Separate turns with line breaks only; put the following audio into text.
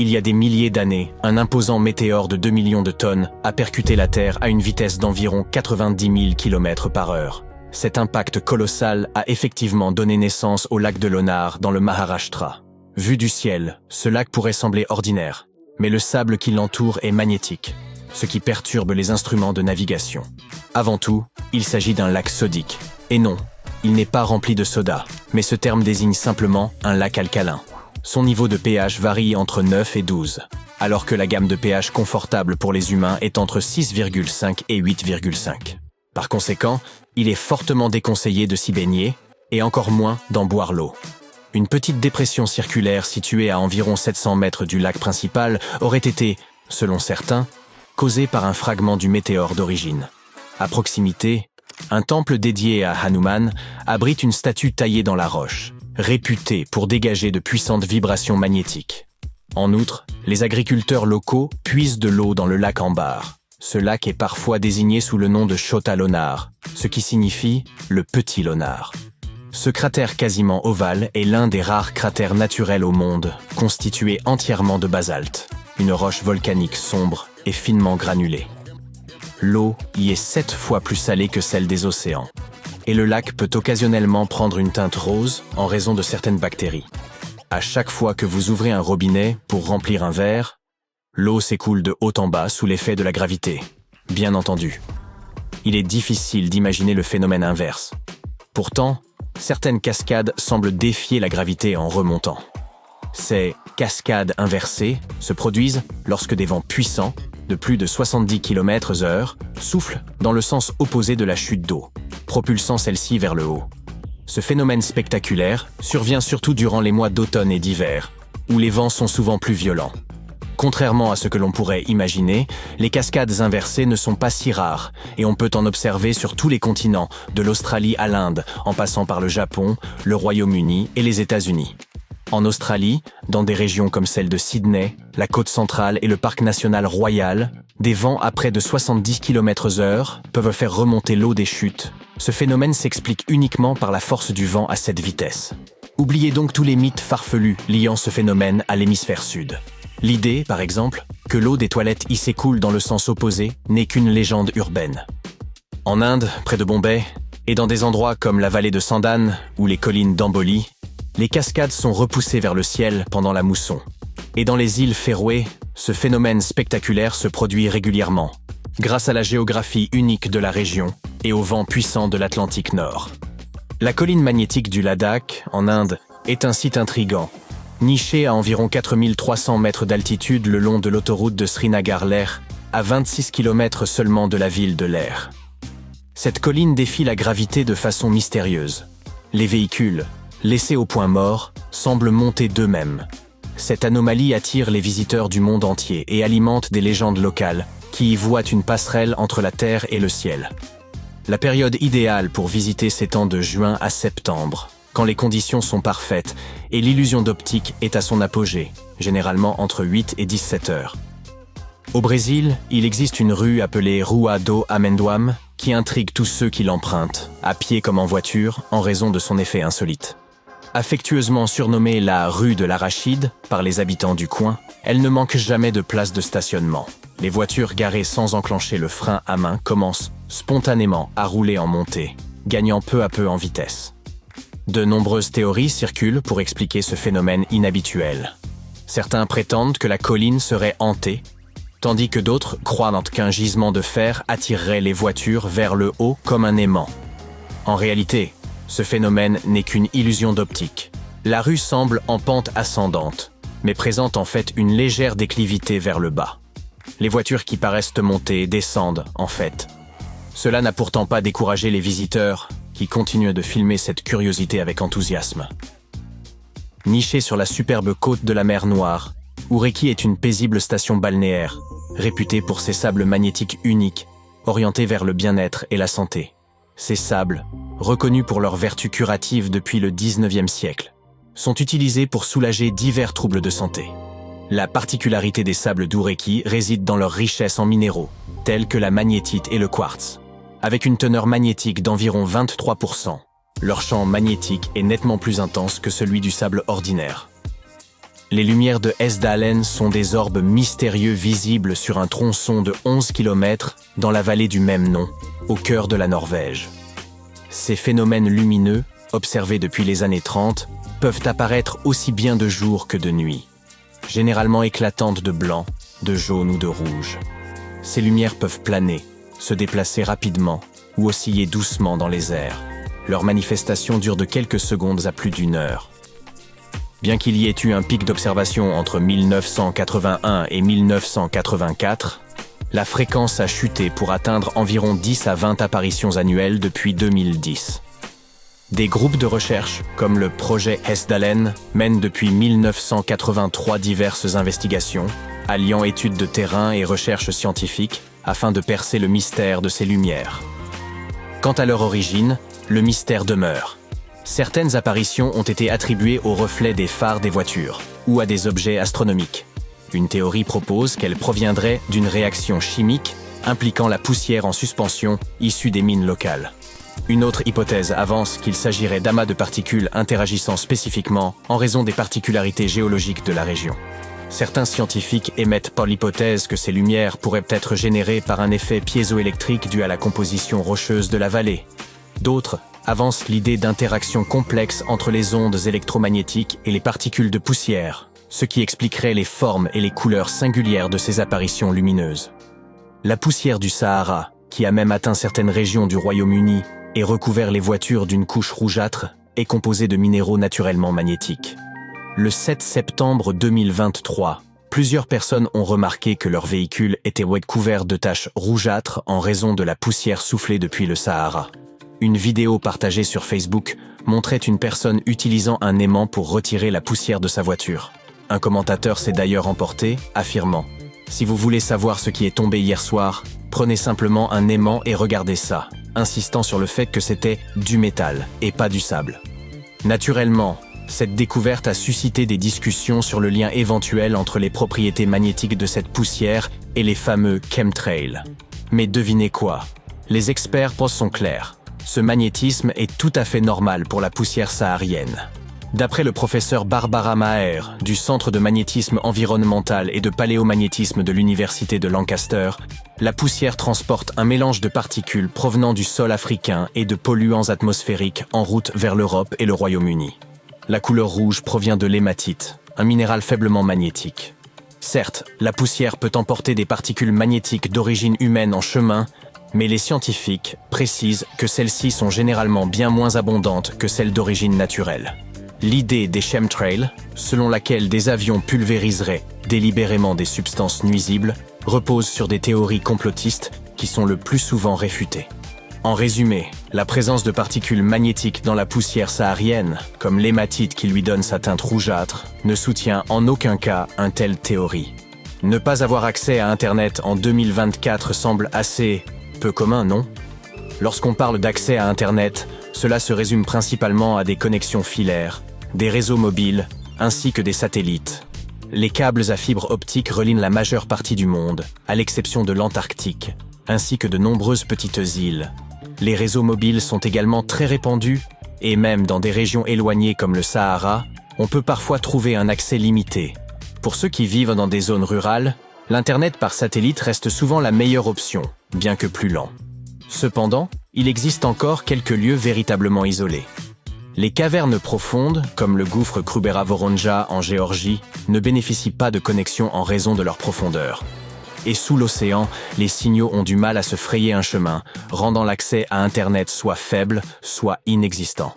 Il y a des milliers d'années, un imposant météore de 2 millions de tonnes a percuté la Terre à une vitesse d'environ 90 000 km par heure. Cet impact colossal a effectivement donné naissance au lac de Lonar dans le Maharashtra. Vu du ciel, ce lac pourrait sembler ordinaire, mais le sable qui l'entoure est magnétique, ce qui perturbe les instruments de navigation. Avant tout, il s'agit d'un lac sodique. Et non, il n'est pas rempli de soda, mais ce terme désigne simplement un lac alcalin. Son niveau de pH varie entre 9 et 12, alors que la gamme de pH confortable pour les humains est entre 6,5 et 8,5. Par conséquent, il est fortement déconseillé de s'y baigner, et encore moins d'en boire l'eau. Une petite dépression circulaire située à environ 700 mètres du lac principal aurait été, selon certains, causée par un fragment du météore d'origine. À proximité, un temple dédié à Hanuman abrite une statue taillée dans la roche, réputée pour dégager de puissantes vibrations magnétiques. En outre, les agriculteurs locaux puisent de l'eau dans le lac Ambar. Ce lac est parfois désigné sous le nom de Chota Lonar, ce qui signifie le petit Lonar. Ce cratère quasiment ovale est l'un des rares cratères naturels au monde, constitué entièrement de basalte, une roche volcanique sombre et finement granulée. L'eau y est 7 fois plus salée que celle des océans. Et le lac peut occasionnellement prendre une teinte rose en raison de certaines bactéries. À chaque fois que vous ouvrez un robinet pour remplir un verre, l'eau s'écoule de haut en bas sous l'effet de la gravité. Bien entendu. Il est difficile d'imaginer le phénomène inverse. Pourtant, certaines cascades semblent défier la gravité en remontant. Ces cascades inversées se produisent lorsque des vents puissants, de plus de 70 km/h, soufflent dans le sens opposé de la chute d'eau, propulsant celle-ci vers le haut. Ce phénomène spectaculaire survient surtout durant les mois d'automne et d'hiver, où les vents sont souvent plus violents. Contrairement à ce que l'on pourrait imaginer, les cascades inversées ne sont pas si rares et on peut en observer sur tous les continents, de l'Australie à l'Inde, en passant par le Japon, le Royaume-Uni et les États-Unis. En Australie, dans des régions comme celle de Sydney, la côte centrale et le parc national Royal, des vents à près de 70 km/h peuvent faire remonter l'eau des chutes. Ce phénomène s'explique uniquement par la force du vent à cette vitesse. Oubliez donc tous les mythes farfelus liant ce phénomène à l'hémisphère sud. L'idée, par exemple, que l'eau des toilettes y s'écoule dans le sens opposé n'est qu'une légende urbaine. En Inde, près de Bombay, et dans des endroits comme la vallée de Sandan ou les collines d'Amboli, les cascades sont repoussées vers le ciel pendant la mousson. Et dans les îles Féroé, ce phénomène spectaculaire se produit régulièrement, grâce à la géographie unique de la région et au vent puissant de l'Atlantique Nord. La colline magnétique du Ladakh, en Inde, est un site intrigant, niché à environ 4300 mètres d'altitude le long de l'autoroute de Srinagar-Leh, à 26 km seulement de la ville de Leh. Cette colline défie la gravité de façon mystérieuse. Les véhicules, laissés au point mort, semblent monter d'eux-mêmes. Cette anomalie attire les visiteurs du monde entier et alimente des légendes locales qui y voient une passerelle entre la terre et le ciel. La période idéale pour visiter s'étend de juin à septembre, quand les conditions sont parfaites et l'illusion d'optique est à son apogée, généralement entre 8 et 17 heures. Au Brésil, il existe une rue appelée Rua do Amendoim qui intrigue tous ceux qui l'empruntent, à pied comme en voiture, en raison de son effet insolite. Affectueusement surnommée la rue de l'Arachide par les habitants du coin, elle ne manque jamais de places de stationnement. Les voitures garées sans enclencher le frein à main commencent spontanément à rouler en montée, gagnant peu à peu en vitesse. De nombreuses théories circulent pour expliquer ce phénomène inhabituel. Certains prétendent que la colline serait hantée, tandis que d'autres croient qu'un gisement de fer attirerait les voitures vers le haut comme un aimant. En réalité, ce phénomène n'est qu'une illusion d'optique. La rue semble en pente ascendante, mais présente en fait une légère déclivité vers le bas. Les voitures qui paraissent monter descendent, en fait. Cela n'a pourtant pas découragé les visiteurs, qui continuent de filmer cette curiosité avec enthousiasme. Nichée sur la superbe côte de la mer Noire, Oureki est une paisible station balnéaire, réputée pour ses sables magnétiques uniques, orientés vers le bien-être et la santé. Ces sables, reconnus pour leurs vertus curatives depuis le XIXe siècle, sont utilisés pour soulager divers troubles de santé. La particularité des sables d'Oureki réside dans leur richesse en minéraux, tels que la magnétite et le quartz. Avec une teneur magnétique d'environ 23%, leur champ magnétique est nettement plus intense que celui du sable ordinaire. Les lumières de Hessdalen sont des orbes mystérieux visibles sur un tronçon de 11 km dans la vallée du même nom, au cœur de la Norvège. Ces phénomènes lumineux, observés depuis les années 30, peuvent apparaître aussi bien de jour que de nuit, généralement éclatantes de blanc, de jaune ou de rouge. Ces lumières peuvent planer, se déplacer rapidement ou osciller doucement dans les airs. Leur manifestation dure de quelques secondes à plus d'1 heure. Bien qu'il y ait eu un pic d'observation entre 1981 et 1984, la fréquence a chuté pour atteindre environ 10 à 20 apparitions annuelles depuis 2010. Des groupes de recherche, comme le projet Hessdalen, mènent depuis 1983 diverses investigations, alliant études de terrain et recherches scientifiques, afin de percer le mystère de ces lumières. Quant à leur origine, le mystère demeure. Certaines apparitions ont été attribuées aux reflets des phares des voitures ou à des objets astronomiques. Une théorie propose qu'elles proviendraient d'une réaction chimique impliquant la poussière en suspension issue des mines locales. Une autre hypothèse avance qu'il s'agirait d'amas de particules interagissant spécifiquement en raison des particularités géologiques de la région. Certains scientifiques émettent par l'hypothèse que ces lumières pourraient être générées par un effet piézoélectrique dû à la composition rocheuse de la vallée. D'autres avancent l'idée d'interactions complexes entre les ondes électromagnétiques et les particules de poussière, ce qui expliquerait les formes et les couleurs singulières de ces apparitions lumineuses. La poussière du Sahara, qui a même atteint certaines régions du Royaume-Uni et recouvert les voitures d'une couche rougeâtre, est composée de minéraux naturellement magnétiques. Le 7 septembre 2023, plusieurs personnes ont remarqué que leurs véhicules étaient couverts de taches rougeâtres en raison de la poussière soufflée depuis le Sahara. Une vidéo partagée sur Facebook montrait une personne utilisant un aimant pour retirer la poussière de sa voiture. Un commentateur s'est d'ailleurs emporté, affirmant « Si vous voulez savoir ce qui est tombé hier soir, prenez simplement un aimant et regardez ça », insistant sur le fait que c'était du métal et pas du sable. Naturellement, cette découverte a suscité des discussions sur le lien éventuel entre les propriétés magnétiques de cette poussière et les fameux chemtrails. Mais devinez quoi? Les experts sont clairs. Ce magnétisme est tout à fait normal pour la poussière saharienne. D'après le professeur Barbara Maher du Centre de magnétisme environnemental et de paléomagnétisme de l'Université de Lancaster, la poussière transporte un mélange de particules provenant du sol africain et de polluants atmosphériques en route vers l'Europe et le Royaume-Uni. La couleur rouge provient de l'hématite, un minéral faiblement magnétique. Certes, la poussière peut emporter des particules magnétiques d'origine humaine en chemin, mais les scientifiques précisent que celles-ci sont généralement bien moins abondantes que celles d'origine naturelle. L'idée des chemtrails, selon laquelle des avions pulvériseraient délibérément des substances nuisibles, repose sur des théories complotistes qui sont le plus souvent réfutées. En résumé, la présence de particules magnétiques dans la poussière saharienne, comme l'hématite qui lui donne sa teinte rougeâtre, ne soutient en aucun cas une telle théorie. Ne pas avoir accès à Internet en 2024 semble assez peu commun, non? Lorsqu'on parle d'accès à Internet, cela se résume principalement à des connexions filaires, des réseaux mobiles, ainsi que des satellites. Les câbles à fibre optique relient la majeure partie du monde, à l'exception de l'Antarctique, ainsi que de nombreuses petites îles. Les réseaux mobiles sont également très répandus, et même dans des régions éloignées comme le Sahara, on peut parfois trouver un accès limité. Pour ceux qui vivent dans des zones rurales, l'Internet par satellite reste souvent la meilleure option, bien que plus lent. Cependant, il existe encore quelques lieux véritablement isolés. Les cavernes profondes, comme le gouffre Krubera-Voronja en Géorgie, ne bénéficient pas de connexion en raison de leur profondeur. Et sous l'océan, les signaux ont du mal à se frayer un chemin, rendant l'accès à Internet soit faible, soit inexistant.